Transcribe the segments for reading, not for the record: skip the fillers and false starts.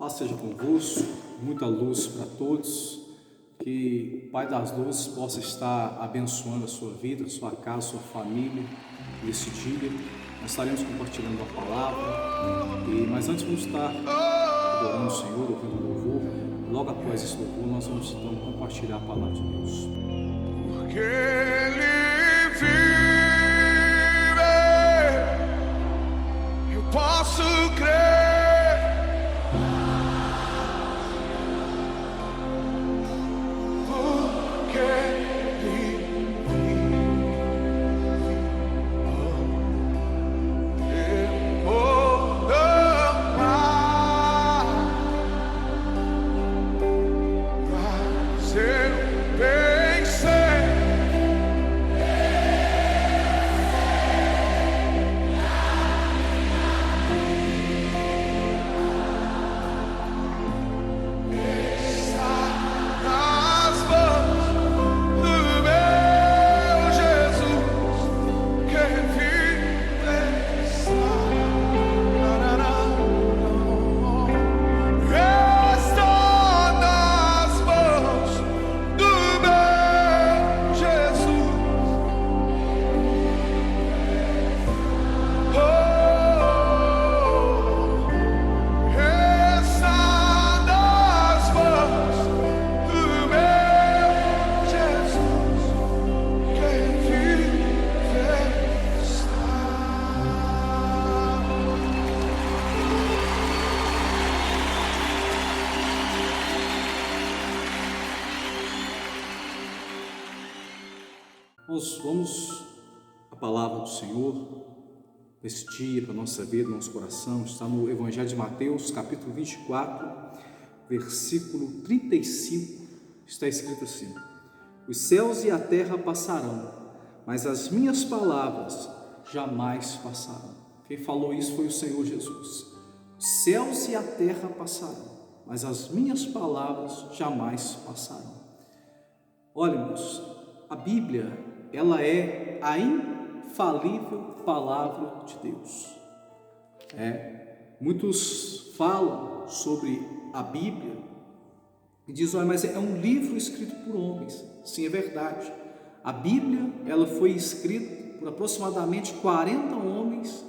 Paz seja convosco, muita luz para todos, que o Pai das Luzes possa estar abençoando a sua vida, a sua casa, a sua família nesse dia. Nós estaremos compartilhando a palavra, mas antes vamos estar adorando o Senhor, ouvindo o louvor. Logo após esse louvor, nós vamos então compartilhar a palavra de Deus. Porque Ele vive, eu posso crer. Nós vamos à palavra do Senhor nesse dia, para a nossa vida, nosso coração. Está no Evangelho de Mateus, capítulo 24, versículo 35, está escrito assim: os céus e a terra passarão, mas as minhas palavras jamais passarão. Quem falou isso foi o Senhor Jesus. Os céus e a terra passarão, mas as minhas palavras jamais passarão. Olha, irmãos, a Bíblia, ela é a infalível palavra de Deus. Muitos falam sobre a Bíblia e dizem, mas é um livro escrito por homens. Sim, é verdade. A Bíblia, ela foi escrita por aproximadamente 40 homens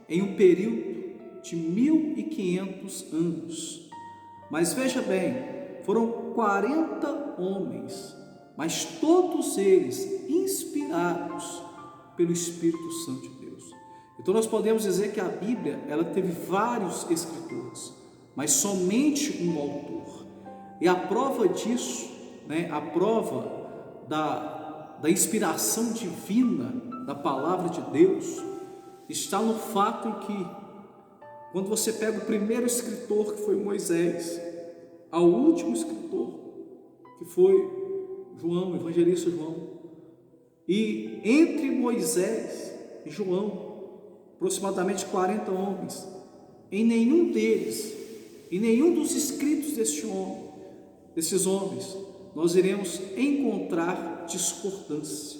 em um período de 1500 anos. Mas veja bem, foram 40 homens, mas todos eles inspirados pelo Espírito Santo de Deus. Então nós podemos dizer que a Bíblia, ela teve vários escritores, mas somente um autor. E a prova disso, a prova da inspiração divina da palavra de Deus, está no fato em que, quando você pega o primeiro escritor, que foi Moisés, ao último escritor, que foi João, o evangelista João, e entre Moisés e João, aproximadamente 40 homens, em nenhum deles, em nenhum dos escritos desses homens, nós iremos encontrar discordância.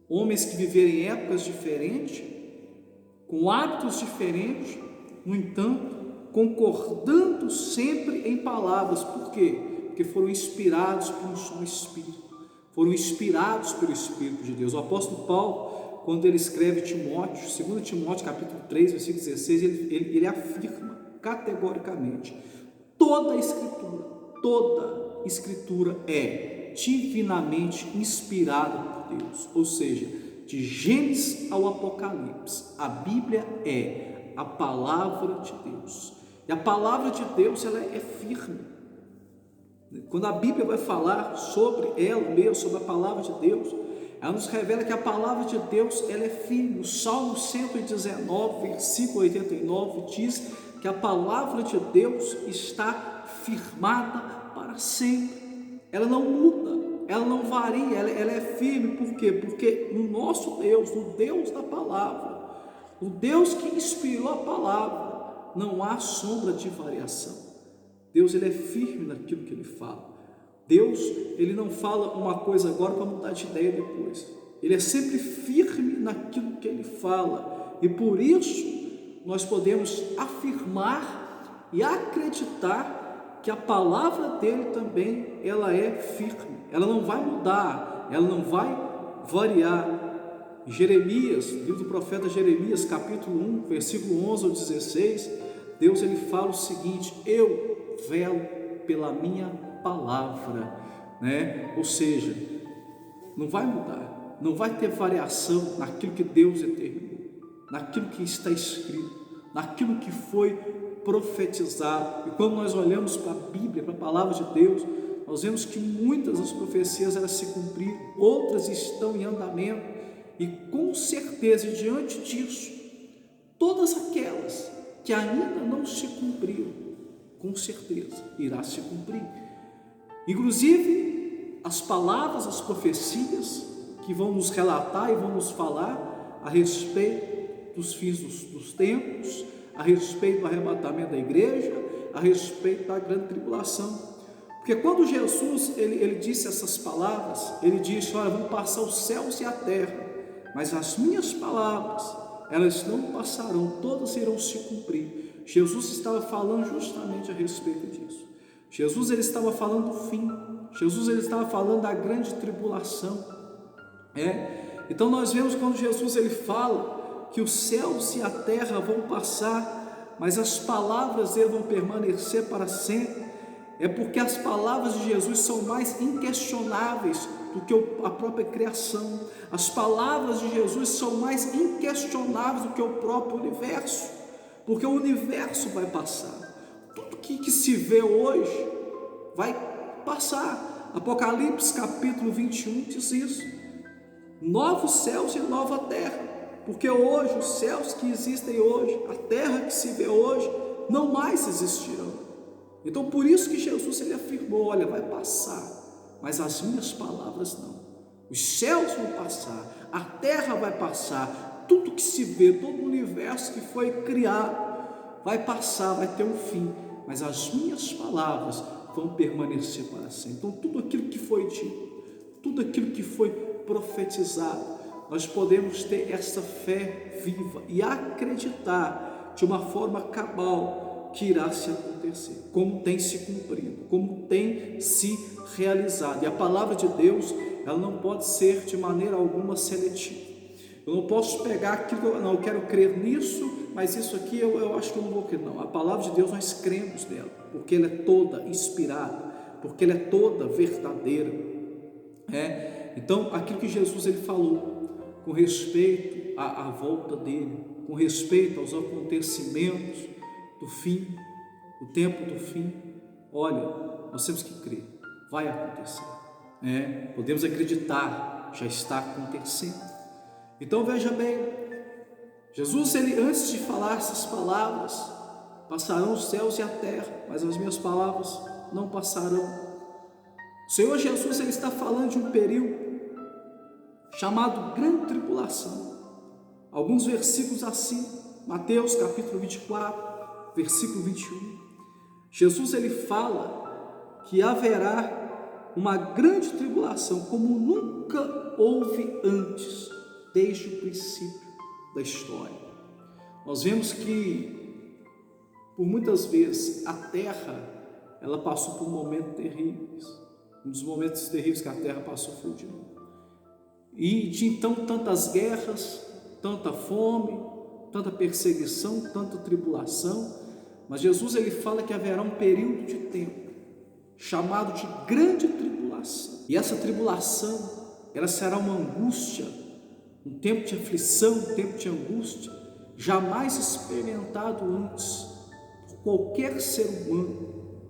Homens que viveram em épocas diferentes, com hábitos diferentes, no entanto, concordando sempre em palavras. Por quê? Porque foram inspirados por um só Espírito, foram inspirados pelo Espírito de Deus. O apóstolo Paulo, quando ele escreve Timóteo, 2 Timóteo capítulo 3, versículo 16, ele afirma categoricamente: toda escritura é divinamente inspirada por Deus. Ou seja, de Gênesis ao Apocalipse, a Bíblia é a palavra de Deus. E a palavra de Deus, ela é firme. Quando a Bíblia vai falar sobre ela mesmo, sobre a palavra de Deus, ela nos revela que a palavra de Deus, ela é firme. O Salmo 119, versículo 89 diz que a palavra de Deus está firmada para sempre. Ela não muda, ela não varia, ela é firme. Por quê? Porque no nosso Deus, no Deus da palavra, o Deus que inspirou a palavra, não há sombra de variação. Deus, ele é firme naquilo que ele fala. Deus, ele não fala uma coisa agora para mudar de ideia depois. Ele é sempre firme naquilo que ele fala. E por isso nós podemos afirmar e acreditar que a palavra dele também ela é firme, ela não vai mudar, ela não vai variar. Jeremias, livro do profeta Jeremias, capítulo 1, versículo 11 ao 16, Deus ele fala o seguinte: eu velo pela minha palavra, né? Ou seja, não vai mudar, não vai ter variação naquilo que Deus determinou, naquilo que está escrito, naquilo que foi profetizado. E quando nós olhamos para a Bíblia, para a palavra de Deus, nós vemos que muitas das profecias elas se cumpriram, outras estão em andamento, e com certeza, diante disso, todas aquelas que ainda não se cumpriram, com certeza irá se cumprir. Inclusive as palavras, as profecias que vão nos relatar e vão nos falar a respeito dos fins dos tempos, a respeito do arrebatamento da igreja, a respeito da grande tribulação. Porque quando Jesus ele disse essas palavras, ele disse: olha, vão passar os céus e a terra, mas as minhas palavras, elas não passarão, todas irão se cumprir. Jesus estava falando justamente a respeito disso. Jesus ele estava falando do fim, Jesus ele estava falando da grande tribulação. Então nós vemos quando Jesus ele fala que os céus e a terra vão passar, mas as palavras dele vão permanecer para sempre. É porque as palavras de Jesus são mais inquestionáveis do que a própria criação. As palavras de Jesus são mais inquestionáveis do que o próprio universo, porque o universo vai passar. Tudo que se vê hoje vai passar. Apocalipse capítulo 21 diz isso: novos céus e nova terra, porque hoje os céus que existem hoje, a terra que se vê hoje, não mais existirão. Então por isso que Jesus ele afirmou: olha, vai passar, mas as minhas palavras não. Os céus vão passar, a terra vai passar, tudo que se vê, todo o universo que foi criado vai passar, vai ter um fim, mas as minhas palavras vão permanecer para sempre. Então tudo aquilo que foi dito, tudo aquilo que foi profetizado, nós podemos ter essa fé viva e acreditar de uma forma cabal que irá se acontecer, como tem se cumprido, como tem se realizado. E a palavra de Deus, ela não pode ser de maneira alguma seletiva. Eu não posso pegar aquilo, não, eu quero crer nisso, mas isso aqui eu acho que eu não vou crer. Não, a palavra de Deus nós cremos nela, porque ela é toda inspirada, porque ela é toda verdadeira. Então aquilo que Jesus ele falou com respeito à volta dele, com respeito aos acontecimentos do fim, o tempo do fim, olha, nós temos que crer, vai acontecer, podemos acreditar, já está acontecendo. Então veja bem, Jesus ele antes de falar essas palavras: passarão os céus e a terra, mas as minhas palavras não passarão. O Senhor Jesus ele está falando de um período chamado grande tribulação. Alguns versículos assim, Mateus capítulo 24, versículo 21, Jesus ele fala que haverá uma grande tribulação como nunca houve antes, desde o princípio da história. Nós vemos que por muitas vezes a terra ela passou por momentos terríveis. Um dos momentos terríveis que a terra passou foi o dilúvio. E de então tantas guerras, tanta fome, tanta perseguição, tanta tribulação. Mas Jesus ele fala que haverá um período de tempo chamado de grande tribulação. E essa tribulação, ela será uma angústia, um tempo de aflição, um tempo de angústia, jamais experimentado antes por qualquer ser humano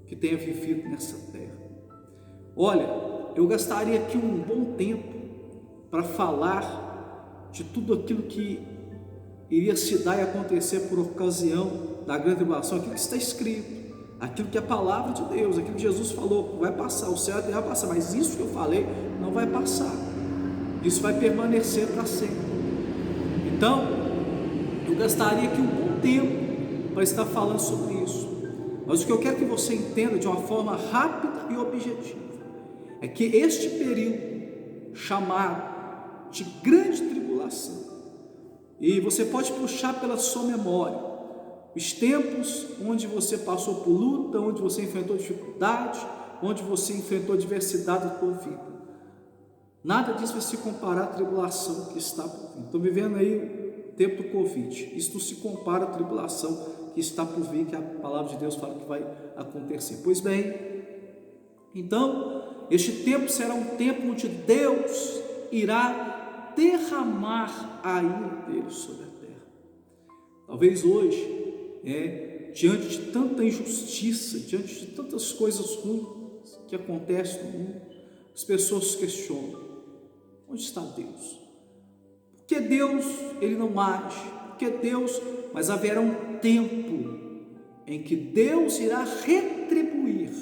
que tenha vivido nessa terra. Olha, eu gastaria aqui um bom tempo para falar de tudo aquilo que iria se dar e acontecer por ocasião da grande tribulação, aquilo que está escrito, aquilo que é a palavra de Deus, aquilo que Jesus falou, vai passar, o céu e a terra vai passar, mas isso que eu falei não vai passar, isso vai permanecer para sempre. Então, eu gastaria aqui um bom tempo para estar falando sobre isso, mas o que eu quero que você entenda de uma forma rápida e objetiva, é que este período chamado de grande tribulação, e você pode puxar pela sua memória, Os tempos onde você passou por luta, onde você enfrentou dificuldade, onde você enfrentou adversidade da tua vida. Nada disso vai se comparar à tribulação que está por vir. Estou vivendo aí o tempo do Covid. Isso não se compara à tribulação que está por vir, que a palavra de Deus fala que vai acontecer. Pois bem, então, este tempo será um tempo onde Deus irá derramar a ira dele sobre a terra. Talvez hoje, diante de tanta injustiça, diante de tantas coisas ruins que acontecem no mundo, as pessoas questionam: onde está Deus? Por que Deus ele não age? Por que Deus? Mas haverá um tempo em que Deus irá retribuir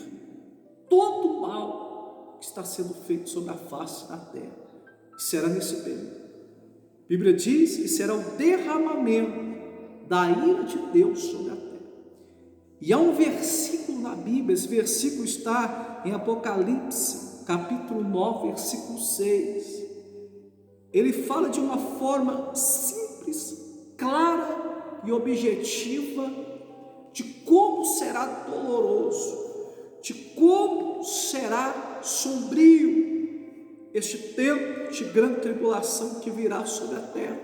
todo o mal que está sendo feito sobre a face da terra. E será nesse período. A Bíblia diz que será o derramamento da ira de Deus sobre a terra. E há um versículo na Bíblia, esse versículo está em Apocalipse, capítulo 9, versículo 6. Ele fala de uma forma simples, clara e objetiva de como será doloroso, de como será sombrio este tempo de grande tribulação que virá sobre a terra.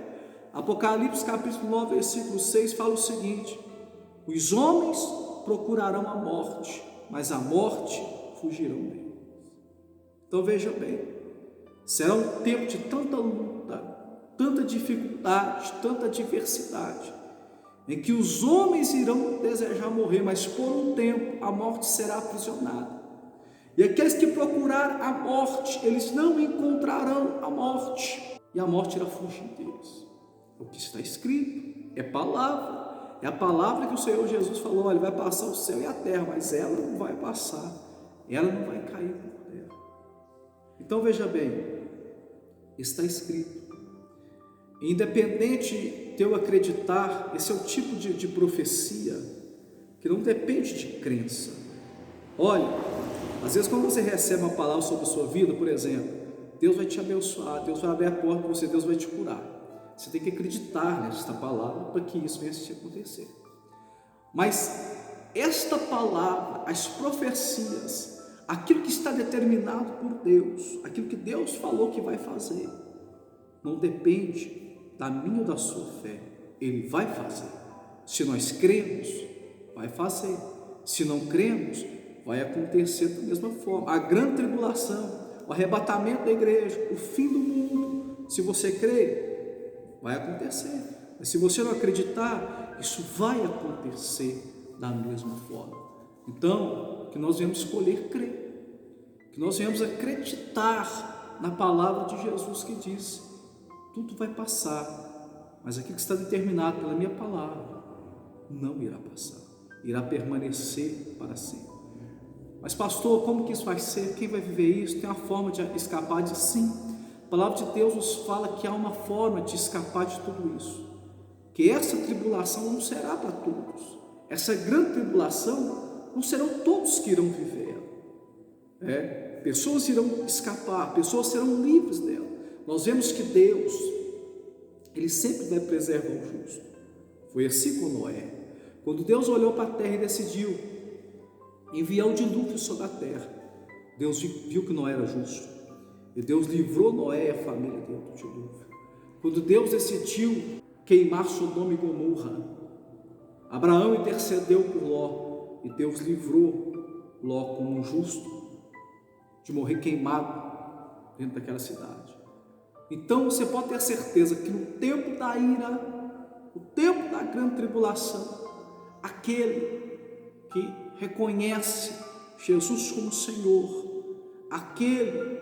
Apocalipse capítulo 9, versículo 6 fala o seguinte: os homens procurarão a morte, mas a morte fugirão deles. Então veja bem, será um tempo de tanta luta, tanta dificuldade, tanta adversidade, em que os homens irão desejar morrer, mas por um tempo a morte será aprisionada. E aqueles que procurarem a morte, eles não encontrarão a morte, e a morte irá fugir deles. O que está escrito é palavra, é a palavra que o Senhor Jesus falou: olha, vai passar o céu e a terra, mas ela não vai passar, ela não vai cair por terra. Então veja bem, está escrito. Independente de eu acreditar, esse é o tipo de profecia que não depende de crença. Olha, às vezes quando você recebe uma palavra sobre a sua vida, por exemplo, Deus vai te abençoar, Deus vai abrir a porta para você, Deus vai te curar. Você tem que acreditar nesta palavra para que isso venha a acontecer. Mas esta palavra, as profecias, aquilo que está determinado por Deus, aquilo que Deus falou que vai fazer, não depende da minha ou da sua fé. Ele vai fazer. Se nós cremos, vai fazer. Se não cremos, vai acontecer da mesma forma. A grande tribulação, o arrebatamento da igreja, o fim do mundo, se você crer, vai acontecer. Mas se você não acreditar, isso vai acontecer da mesma forma. Então, que nós venhamos escolher crer, que nós venhamos acreditar na palavra de Jesus que diz: tudo vai passar, mas aquilo que está determinado pela minha palavra não irá passar, irá permanecer para sempre. Mas pastor, como que isso vai ser? Quem vai viver isso? Tem uma forma de escapar disso? Sim. A palavra de Deus nos fala que há uma forma de escapar de tudo isso, que essa tribulação não será para todos. Essa grande tribulação não serão todos que irão viver. Pessoas irão escapar, pessoas serão livres dela. Nós vemos que Deus, Ele sempre vai preservar o justo. Foi assim com Noé. Quando Deus olhou para a terra e decidiu enviar o dilúvio sobre a terra, Deus viu que Noé era justo. E Deus livrou Noé e a família dele do dilúvio. Quando Deus decidiu queimar Sodoma e Gomorra, Abraão intercedeu por Ló, e Deus livrou Ló como um justo de morrer queimado dentro daquela cidade. Então você pode ter certeza que no tempo da ira, o tempo da grande tribulação, aquele que reconhece Jesus como Senhor, aquele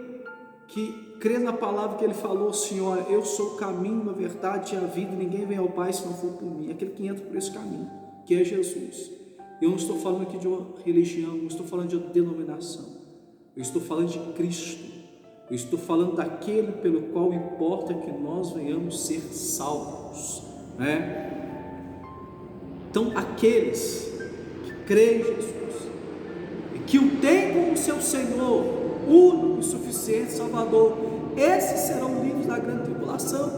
que crê na palavra que Ele falou: Senhor, eu sou o caminho, a verdade e a vida, ninguém vem ao Pai se não for por mim. Aquele que entra por esse caminho, que é Jesus. Eu não estou falando aqui de uma religião, não estou falando de uma denominação, eu estou falando de Cristo. Eu estou falando daquele pelo qual importa que nós venhamos ser salvos, Então, aqueles que creem em Jesus e que o têm como seu Senhor, único e suficiente Salvador, esses serão livres da grande tribulação.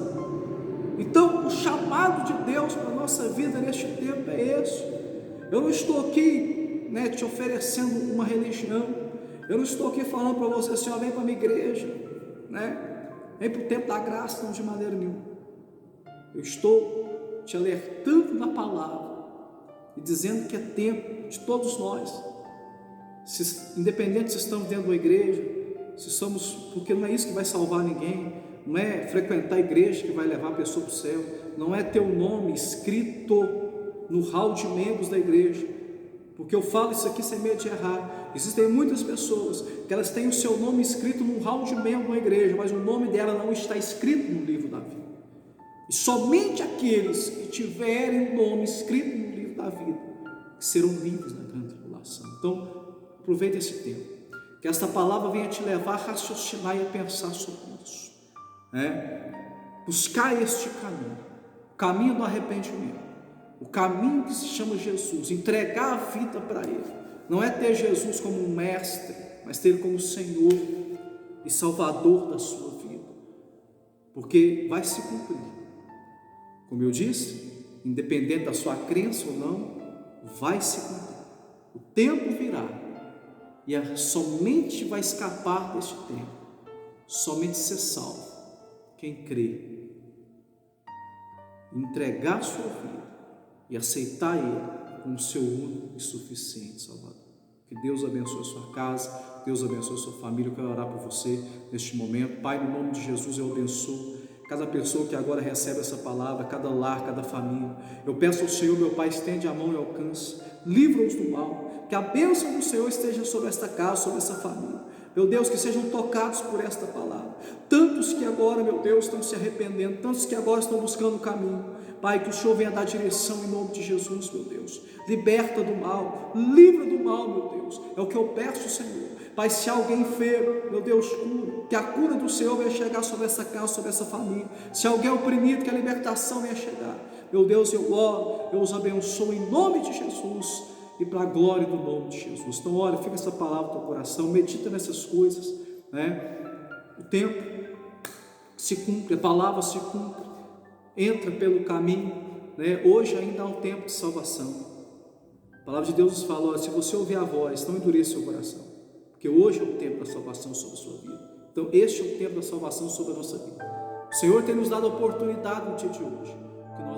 Então, os chamado de Deus para a nossa vida neste tempo é esse. Eu não estou aqui, te oferecendo uma religião. Eu não estou aqui falando para você assim, vem para a minha igreja, vem para o tempo da graça, não, de maneira nenhuma. Eu estou te alertando na palavra e dizendo que é tempo de todos nós, independente se estamos dentro da igreja, se somos, porque não é isso que vai salvar ninguém, não é frequentar a igreja que vai levar a pessoa para o céu, não é ter o nome escrito no hall de membros da igreja, porque eu falo isso aqui sem medo de errar. Existem muitas pessoas que elas têm o seu nome escrito no hall de membros da igreja, mas o nome dela não está escrito no livro da vida. E somente aqueles que tiverem o nome escrito no livro da vida que serão livres na grande tribulação. Então, aproveite esse tempo, que esta palavra venha te levar a raciocinar e a pensar sobre isso, buscar este caminho, o caminho do arrependimento, o caminho que se chama Jesus, entregar a vida para Ele. Não é ter Jesus como um mestre, mas ter Ele como Senhor e Salvador da sua vida, porque vai se cumprir. Como eu disse, independente da sua crença ou não, vai se cumprir. O tempo virá e somente vai escapar deste tempo, somente ser salvo quem crê, entregar sua vida e aceitar Ele como seu único e suficiente Salvador. Que Deus abençoe a sua casa, Deus abençoe a sua família. Eu quero orar por você neste momento. Pai, no nome de Jesus, eu abençoo cada pessoa que agora recebe essa palavra, cada lar, cada família. Eu peço ao Senhor, meu Pai, estende a mão e alcance, livra-os do mal, que a bênção do Senhor esteja sobre esta casa, sobre essa família. Meu Deus, que sejam tocados por esta palavra, tantos que agora, meu Deus, estão se arrependendo, tantos que agora estão buscando o caminho. Pai, que o Senhor venha dar direção em nome de Jesus, meu Deus. Liberta do mal, livra do mal, meu Deus. É o que eu peço, Senhor. Pai, se alguém enfermo, meu Deus, cura. Que a cura do Senhor venha chegar sobre essa casa, sobre essa família. Se alguém é oprimido, que a libertação venha chegar. Meu Deus, eu oro, eu os abençoo em nome de Jesus e para a glória do nome de Jesus. Então, olha, fica essa palavra no teu coração, medita nessas coisas, O tempo se cumpre, a palavra se cumpre. Entra pelo caminho, Hoje ainda há um tempo de salvação. A palavra de Deus nos fala, se você ouvir a voz, não endureça seu coração, porque hoje é o tempo da salvação sobre a sua vida. Então este é o tempo da salvação sobre a nossa vida. O Senhor tem nos dado a oportunidade no dia de hoje, que nós